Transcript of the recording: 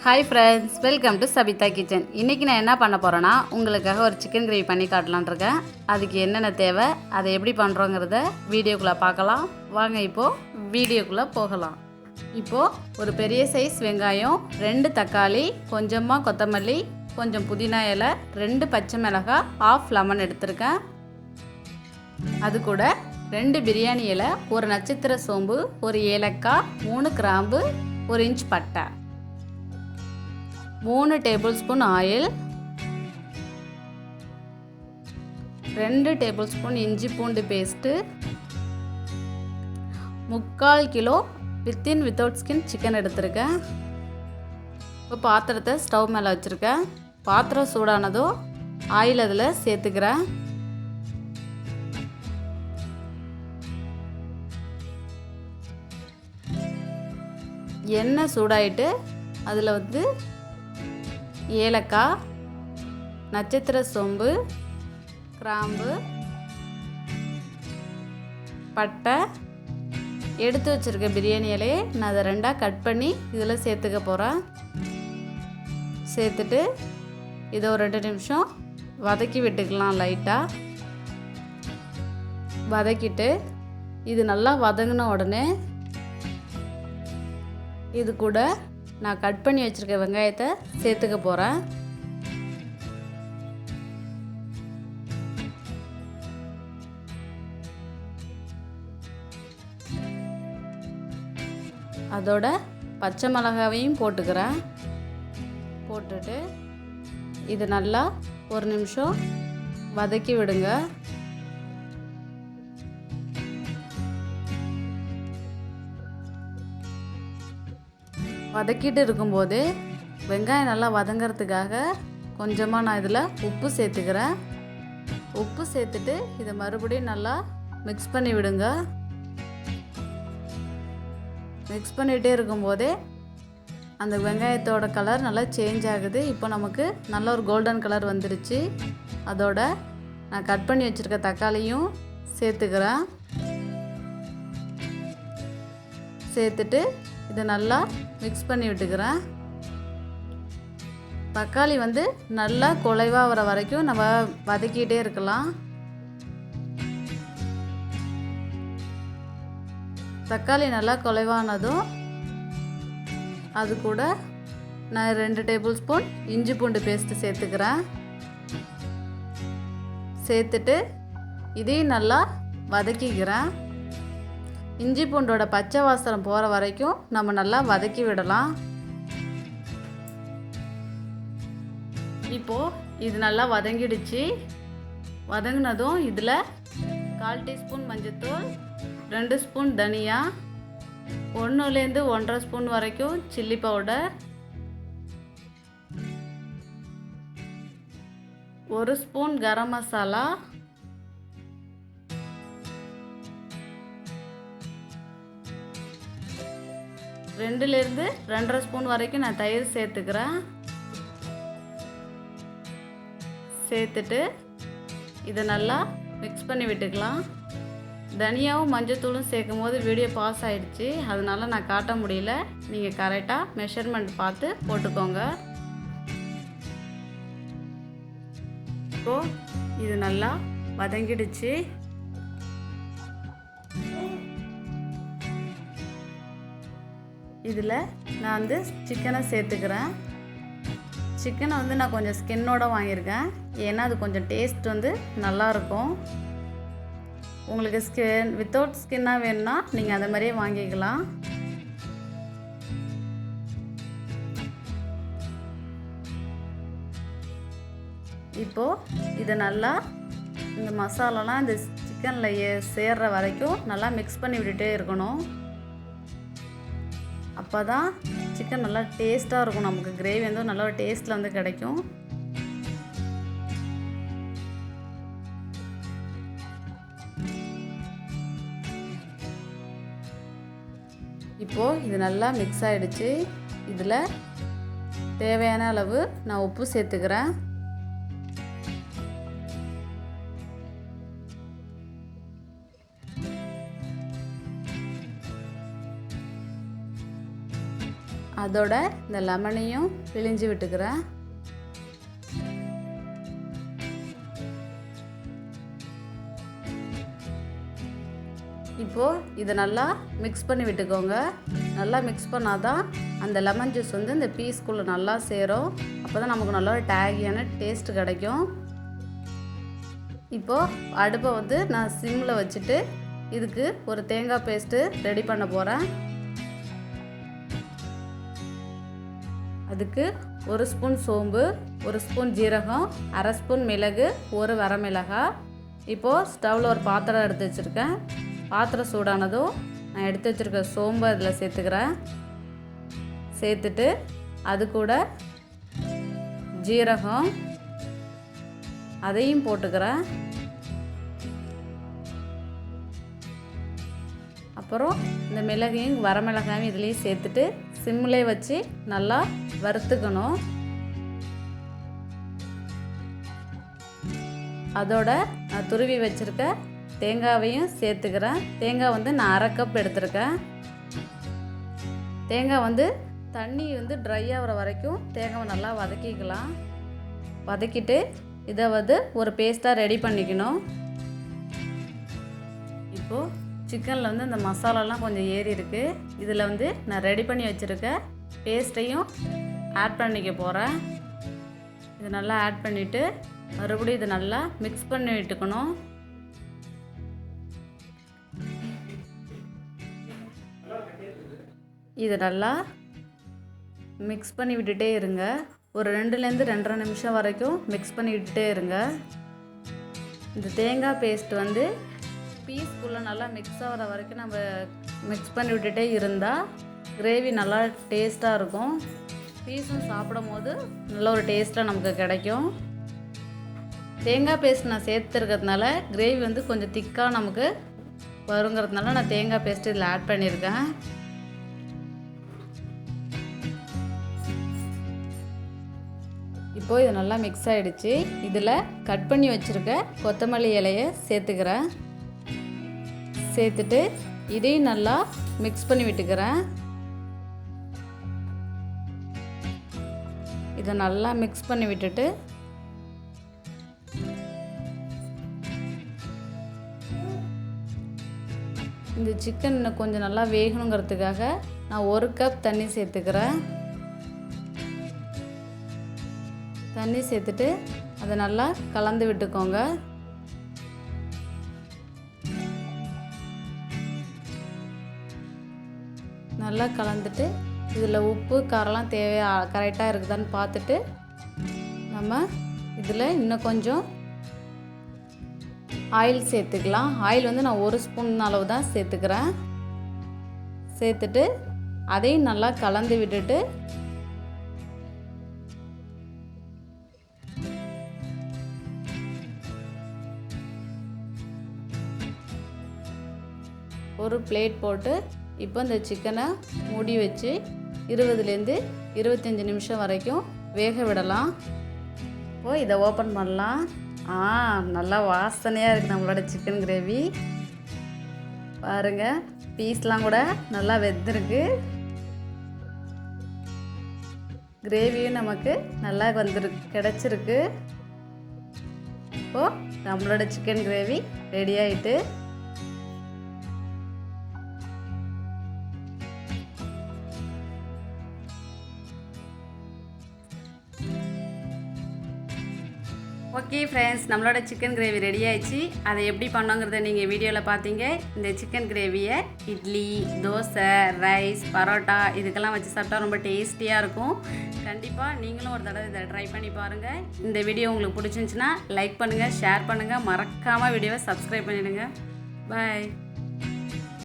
Hi friends, welcome to Sabitha kitchen. இன்றைக்கி நான் என்ன பண்ண போகிறேன்னா, உங்களுக்காக ஒரு சிக்கன் கிரேவி பண்ணி காட்டலான்னு இருக்கேன். அதுக்கு என்னென்ன தேவை, அதை எப்படி பண்ணுறோங்கிறத வீடியோக்குள்ளே பார்க்கலாம். வாங்க இப்போது வீடியோக்குள்ளே போகலாம். இப்போது ஒரு பெரிய சைஸ் வெங்காயம், 2 தக்காளி, கொஞ்சமாக கொத்தமல்லி, கொஞ்சம் புதினா இலை, 2 பச்சை மிளகாய், ½ லெமன் எடுத்திருக்கேன். அது கூட 2 பிரியாணி இலை, ஒரு நட்சத்திர சோம்பு, ஒரு ஏலக்காய், 3 கிராம்பு, 1 இன்ச் பட்டை, 3 table spoon oil, 2 table spoon இஞ்சி பூண்டு paste, 3/4 kilo within without skin chicken எடுத்திருக்கேன். இப்போ பாத்திரத்தை ஸ்டவ் மேலே வச்சுருக்கேன். பாத்திரம் சூடானதும் ஆயில் அதில் சேர்த்துக்கிறேன். எண்ணெய் சூடாயிட்டு அதில் ஏலக்காய், நட்சத்திர சோம்பு, கிராம்பு, பட்டை, எடுத்து வச்சுருக்க பிரியாணி இலையை நான் அதை 2ஆக கட் பண்ணி இதில் சேர்த்துக்க போகிறேன். சேர்த்துட்டு இதை ஒரு 2 நிமிஷம் வதக்கி விட்டுக்கலாம். லைட்டாக வதக்கிட்டு இது நல்லா வதங்கின உடனே இது கூட நான் கட் பண்ணி வச்சுருக்க வெங்காயத்தை சேர்த்துக்க போகிறேன். அதோட பச்சை மிளகாவையும் போட்டுக்கிறேன். போட்டுட்டு இது நல்லா ஒரு நிமிஷம் வதக்கி விடுங்க. வதக்கிட்டு இருக்கும்போது வெங்காயம் நல்லா வதங்கிறதுக்காக கொஞ்சமாக நான் இதில் உப்பு சேர்த்துக்கிறேன். உப்பு சேர்த்துட்டு இதை மறுபடியும் நல்லா மிக்ஸ் பண்ணி விடுங்க. மிக்ஸ் பண்ணிகிட்டே இருக்கும்போதே அந்த வெங்காயத்தோட கலர் நல்லா சேஞ்ச் ஆகுது. இப்போ நமக்கு நல்ல ஒரு கோல்டன் கலர் வந்துடுச்சு. அதோட நான் கட் பண்ணி வச்சுருக்க தக்காளியும் சேர்த்துக்கிறேன். சேர்த்துட்டு இதை நல்லா மிக்ஸ் பண்ணி விட்டுக்கிறேன். தக்காளி நல்லா குழைவாக வர வரைக்கும் நம்ம வதக்கிட்டே இருக்கலாம். தக்காளி நல்லா குழைவானதும் அது கூட நான் 2 டேபிள் ஸ்பூன் இஞ்சி பூண்டு பேஸ்ட்டு சேர்த்துக்கிறேன். சேர்த்துட்டு இதையும் நல்லா வதக்கிக்கிறேன். இஞ்சி பூண்டோட பச்சை வாசனை போகிற வரைக்கும் நம்ம நல்லா வதக்கி விடலாம். இப்போது இது நல்லா வதங்கிடுச்சு. வதங்கினதும் இதில் 1/4 டீஸ்பூன் மஞ்சள்தூள், 2 ஸ்பூன் தனியா, 1லேருந்து 1.5 ஸ்பூன் வரைக்கும் chilli powder, 1 spoon garam masala, 2லேருந்து 2.5 spoon வரைக்கும் நான் தயிர் சேர்த்துக்கிறேன். சேர்த்துட்டு இதை நல்லா மிக்ஸ் பண்ணி விட்டுக்கலாம். தனியாவும் மஞ்சத்தூளும் சேர்க்கும் போது வீடியோ பாஸ் ஆகிடுச்சு, அதனால் நான் காட்ட முடியல. நீங்கள் கரெக்டாக மெஷர்மெண்ட் பார்த்து போட்டுக்கோங்க. இப்போது இது நல்லா வதங்கிடுச்சு. இதில் நான் சிக்கனை சேர்த்துக்கிறேன். சிக்கனை நான் கொஞ்சம் ஸ்கின்னோடு வாங்கியிருக்கேன். ஏன்னா அது கொஞ்சம் டேஸ்ட் நல்லாயிருக்கும். உங்களுக்கு ஸ்கின் வித்தவுட் ஸ்கின்னாக வேணும்னா நீங்கள் அதை மாதிரியே வாங்கிக்கலாம். இப்போது இதை நல்லா இந்த மசாலாலாம் இந்த சிக்கனில் சேர்கிற வரைக்கும் நல்லா மிக்ஸ் பண்ணி விட்டுட்டே இருக்கணும். அப்போ தான் சிக்கன் நல்லா டேஸ்ட்டாக இருக்கும். நமக்கு கிரேவி நல்ல ஒரு டேஸ்ட்டில் கிடைக்கும். இப்போது இது நல்லா மிக்ஸ் ஆகிடுச்சு. இதில் தேவையான அளவு நான் உப்பு சேர்த்துக்கிறேன். அதோட இந்த லெமனையும் பிழிஞ்சு விட்டுக்கிறேன். இப்போது இதை நல்லா மிக்ஸ் பண்ணி விட்டுக்கோங்க. நல்லா மிக்ஸ் பண்ணாதான் அந்த லெமன் ஜூஸ் வந்து இந்த பீஸ்குள்ளே நல்லா சேரும். அப்போ தான் நமக்கு நல்லா ஒரு டேகியான டேஸ்ட் கிடைக்கும். இப்போது அடுப்பை வந்து நான் சிம்மில் வச்சுட்டு இதுக்கு ஒரு தேங்காய் பேஸ்ட்டு ரெடி பண்ண போகிறேன். அதுக்கு 1 ஸ்பூன் சோம்பு, 1 ஸ்பூன் ஜீரகம், 1/2 ஸ்பூன் மிளகு, 1 வரமிளகாய். இப்போது ஸ்டவ்வில் ஒரு பாத்திரம் எடுத்து வச்சுருக்கேன். பாத்திரம் சூடானதும் நான் எடுத்து வச்சுருக்க சோம்பு அதில் சேர்த்துக்கிறேன். சேர்த்துட்டு அது கூட ஜீரகம் அதையும் போட்டுக்கிறேன். அப்புறம் இந்த மிளகையும் வரமிளகாயும் இதுலேயும் சேர்த்துட்டு சிம்மிலே வச்சு நல்லா வறுத்துக்கணும். அதோட நான் துருவி வச்சுருக்க தேங்காவையும் சேர்த்துக்கிறேன். தேங்காய் வந்து நான் 1/2 கப் எடுத்திருக்கேன். தேங்காய் வந்து தண்ணி வந்து ட்ரை ஆகிற வரைக்கும் தேங்காவை நல்லா வதக்கிக்கலாம். வதக்கிட்டு இதை வந்து ஒரு பேஸ்ட்டாக ரெடி பண்ணிக்கணும். இப்போது சிக்கனில் வந்து இந்த மசாலாலாம் கொஞ்சம் ஏறி இருக்குது. இதில் வந்து நான் ரெடி பண்ணி வச்சுருக்க பேஸ்ட்டையும் ஆட் பண்ணிக்க போகிறேன். இது நல்லா ஆட் பண்ணிவிட்டு மறுபடியும் இதை நல்லா மிக்ஸ் பண்ணி விட்டுக்கணும். இதை நல்லா மிக்ஸ் பண்ணி விட்டுட்டே இருங்க. ஒரு 2லேருந்து 2.5 நிமிஷம் வரைக்கும் மிக்ஸ் பண்ணி விட்டுட்டே இருங்க. இந்த தேங்காய் பேஸ்ட் வந்து பீஸ்க்குள்ளே நல்லா மிக்ஸ் ஆகிற வரைக்கும் நம்ம மிக்ஸ் பண்ணி விட்டுட்டே இருந்தால் கிரேவி நல்லா டேஸ்ட்டாக இருக்கும். பீஸும் சாப்பிடும் போது நல்ல ஒரு டேஸ்ட்டாக நமக்கு கிடைக்கும். தேங்காய் பேஸ்ட் நான் சேர்த்துருக்கிறதுனால கிரேவி வந்து கொஞ்சம் திக்காக நமக்கு வருங்கிறதுனால நான் தேங்காய் பேஸ்ட் இதில் ஆட் பண்ணியிருக்கேன். இப்போது இது நல்லா மிக்ஸ் ஆகிடுச்சு. இதில் கட் பண்ணி வச்சுருக்க கொத்தமல்லி இலையை சேர்த்துக்கிறேன். சேர்த்துட்டு இதையும் நல்லா மிக்ஸ் பண்ணி விட்டுக்கிறேன். இதை நல்லா மிக்ஸ் பண்ணி விட்டுட்டு இந்த சிக்கன் இன்னும் கொஞ்சம் நல்லா வேகணுங்கிறதுக்காக நான் 1 கப் தண்ணி சேர்த்துக்கிறேன். தண்ணி சேர்த்துட்டு அதை நல்லா கலந்து விட்டுக்கோங்க. நல்லா கலந்துட்டு இதில் உப்பு காரம்லாம் கரெக்டாக இருக்குதான்னு பார்த்துட்டு நம்ம இதில் இன்னும் கொஞ்சம் ஆயில் சேர்த்துக்கலாம். ஆயில் வந்து நான் 1 ஸ்பூன் அளவு தான் சேர்த்துக்கிறேன். சேர்த்துட்டு அதையும் நல்லா கலந்து விட்டுட்டு ஒரு பிளேட் போட்டு இப்போ இந்த சிக்கனை மூடி வச்சு 20லேருந்து 25 நிமிஷம் வரைக்கும் வேக விடலாம். இப்போது இதை ஓப்பன் பண்ணலாம். நல்லா வாசனையாக இருக்குது நம்மளோட சிக்கன் கிரேவி. பாருங்கள், பீஸ்லாம் கூட நல்லா வெந்திருக்கு. கிரேவியும் நமக்கு நல்லா கிடச்சிருக்கு. இப்போது நம்மளோட சிக்கன் கிரேவி ரெடி ஆகிட்டு ஓகே ஃப்ரெண்ட்ஸ், நம்மளோட சிக்கன் கிரேவி ரெடி ஆயிடுச்சு. அதை எப்படி பண்ணோங்கிறத நீங்கள் வீடியோவில் பார்த்தீங்க. இந்த சிக்கன் கிரேவியை இட்லி, தோசை, ரைஸ், பரோட்டா இதுக்கெல்லாம் வச்சு சாப்பிட்டா ரொம்ப டேஸ்டியாக இருக்கும். கண்டிப்பாக நீங்களும் ஒரு தடவை இதை ட்ரை பண்ணி பாருங்கள். இந்த வீடியோ உங்களுக்கு பிடிச்சிருந்துச்சுன்னா லைக் பண்ணுங்கள், ஷேர் பண்ணுங்கள், மறக்காமல் வீடியோவை சப்ஸ்கிரைப் பண்ணிவிடுங்க. பாய்.